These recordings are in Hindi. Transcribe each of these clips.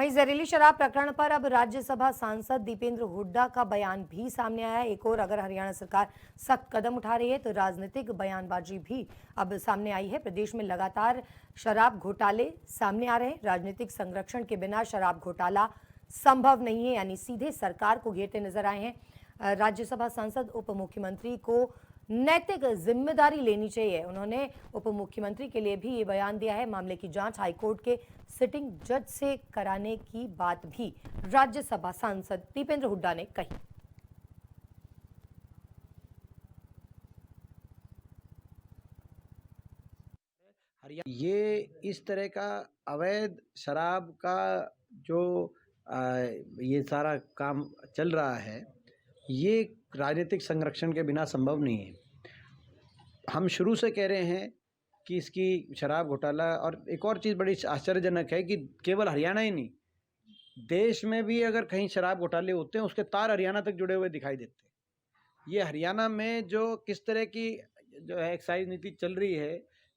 वहीं जहरीली शराब प्रकरण पर अब राज्यसभा सांसद दीपेंद्र हुड्डा का बयान भी सामने आया है। एक और अगर हरियाणा सरकार सख्त कदम उठा रही है तो राजनीतिक बयानबाजी भी अब सामने आई है। प्रदेश में लगातार शराब घोटाले सामने आ रहे हैं। राजनीतिक संरक्षण के बिना शराब घोटाला संभव नहीं है, यानी सीधे सरकार को घेरते नजर आए हैं। राज्यसभा सांसद उप मुख्यमंत्री को नैतिक जिम्मेदारी लेनी चाहिए। उन्होंने उप मुख्यमंत्री के लिए भी ये बयान दिया है। मामले की जांच हाईकोर्ट के सिटिंग जज से कराने की बात भी राज्यसभा सांसद दीपेंद्र हुड्डा ने कही। ये इस तरह का अवैध शराब का जो ये सारा काम चल रहा है, ये राजनीतिक संरक्षण के बिना संभव नहीं है। हम शुरू से कह रहे हैं कि इसकी शराब घोटाला, और एक और चीज़ बड़ी आश्चर्यजनक है कि केवल हरियाणा ही नहीं, देश में भी अगर कहीं शराब घोटाले होते हैं उसके तार हरियाणा तक जुड़े हुए दिखाई देते हैं। ये हरियाणा में जो किस तरह की जो है एक्साइज नीति चल रही है,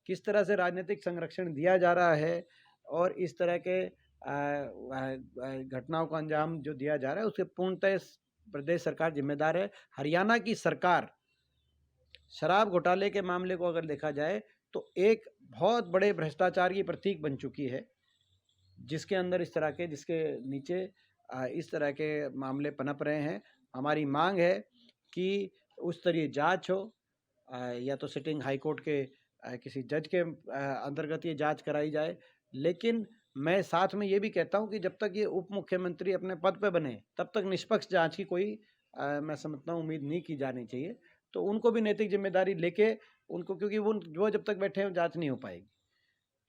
किस तरह से राजनीतिक संरक्षण दिया जा रहा है और इस तरह के घटनाओं का अंजाम जो दिया जा रहा है उसके पूर्णतः प्रदेश सरकार जिम्मेदार है। हरियाणा की सरकार शराब घोटाले के मामले को अगर देखा जाए तो एक बहुत बड़े भ्रष्टाचार की प्रतीक बन चुकी है, जिसके अंदर इस तरह के, जिसके नीचे इस तरह के मामले पनप रहे हैं। हमारी मांग है कि उस स्तरीय जांच हो, या तो सिटिंग हाई कोर्ट के किसी जज के अंतर्गत ये जांच कराई जाए। लेकिन मैं साथ में ये भी कहता हूँ कि जब तक ये उप मुख्यमंत्री अपने पद पे बने तब तक निष्पक्ष जांच की कोई मैं समझता हूँ उम्मीद नहीं की जानी चाहिए। तो उनको भी नैतिक जिम्मेदारी लेके उनको, क्योंकि वो जब तक बैठे हैं जांच नहीं हो पाएगी,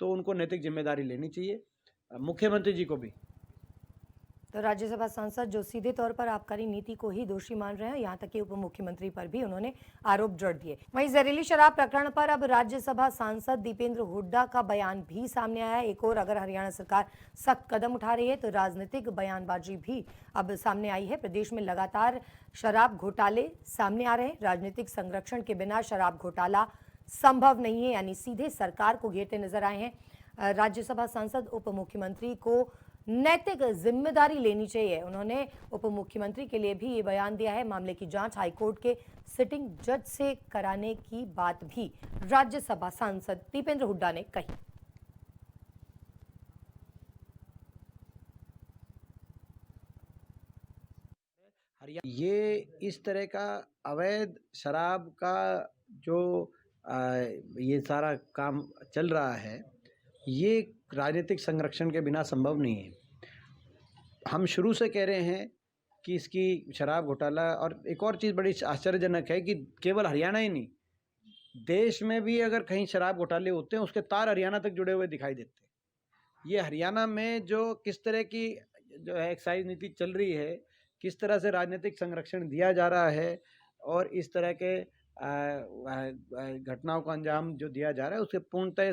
तो उनको नैतिक जिम्मेदारी लेनी चाहिए, मुख्यमंत्री जी को भी। तो राज्यसभा सांसद जो सीधे तौर पर आबकारी नीति को ही दोषी मान रहे हैं, यहां तक कि उप मुख्यमंत्री पर भी उन्होंने आरोप जड़ दिए। वहीं जहरीली शराब प्रकरण पर अब राज्यसभा सांसद दीपेंद्र हुड्डा का बयान भी सामने आया है। एक और अगर हरियाणा सरकार सख्त कदम उठा रही है तो राजनीतिक बयानबाजी भी अब सामने आई है। प्रदेश में लगातार शराब घोटाले सामने आ रहे हैं। राजनीतिक संरक्षण के बिना शराब घोटाला संभव नहीं है, यानी सीधे सरकार को घेरते नजर आए हैं। राज्यसभा सांसद उप मुख्यमंत्री को नैतिक जिम्मेदारी लेनी चाहिए। उन्होंने उप मुख्यमंत्री के लिए भी ये बयान दिया है। मामले की जांच हाईकोर्ट के सिटिंग जज से कराने की बात भी राज्यसभा सांसद दीपेंद्र हुड्डा ने कही। ये इस तरह का अवैध शराब का जो ये सारा काम चल रहा है, ये राजनीतिक संरक्षण के बिना संभव नहीं है। हम शुरू से कह रहे हैं कि इसकी शराब घोटाला, और एक और चीज़ बड़ी आश्चर्यजनक है कि केवल हरियाणा ही नहीं, देश में भी अगर कहीं शराब घोटाले होते हैं उसके तार हरियाणा तक जुड़े हुए दिखाई देते हैं। ये हरियाणा में जो किस तरह की जो है एक्साइज नीति चल रही है, किस तरह से राजनीतिक संरक्षण दिया जा रहा है और इस तरह के घटनाओं का अंजाम जो दिया जा रहा है उसके पूर्णतः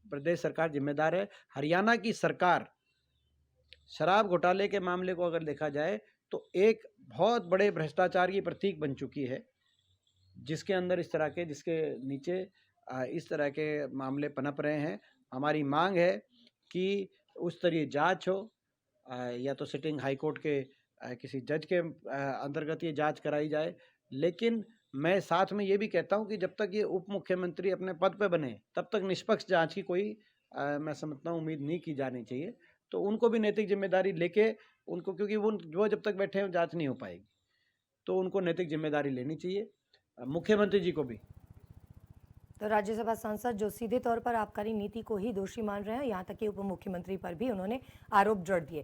प्रदेश सरकार जिम्मेदार है। हरियाणा की सरकार शराब घोटाले के मामले को अगर देखा जाए तो एक बहुत बड़े भ्रष्टाचार की प्रतीक बन चुकी है, जिसके अंदर इस तरह के, जिसके नीचे इस तरह के मामले पनप रहे हैं। हमारी मांग है कि उस स्तरीय जांच हो, या तो सिटिंग हाई कोर्ट के किसी जज के अंतर्गत ये जांच कराई जाए। लेकिन मैं साथ में ये भी कहता हूँ कि जब तक ये उप मुख्यमंत्री अपने पद पे बने तब तक निष्पक्ष जांच की कोई मैं समझता हूँ उम्मीद नहीं की जानी चाहिए। तो उनको भी नैतिक जिम्मेदारी लेके उनको, क्योंकि वो जब तक बैठे हैं जांच नहीं हो पाएगी, तो उनको नैतिक जिम्मेदारी लेनी चाहिए, मुख्यमंत्री जी को भी। तो राज्यसभा सांसद जो सीधे तौर पर आबकारी नीति को ही दोषी मान रहे हैं, यहां तक कि उप मुख्यमंत्री पर भी उन्होंने आरोप जड़ दिए।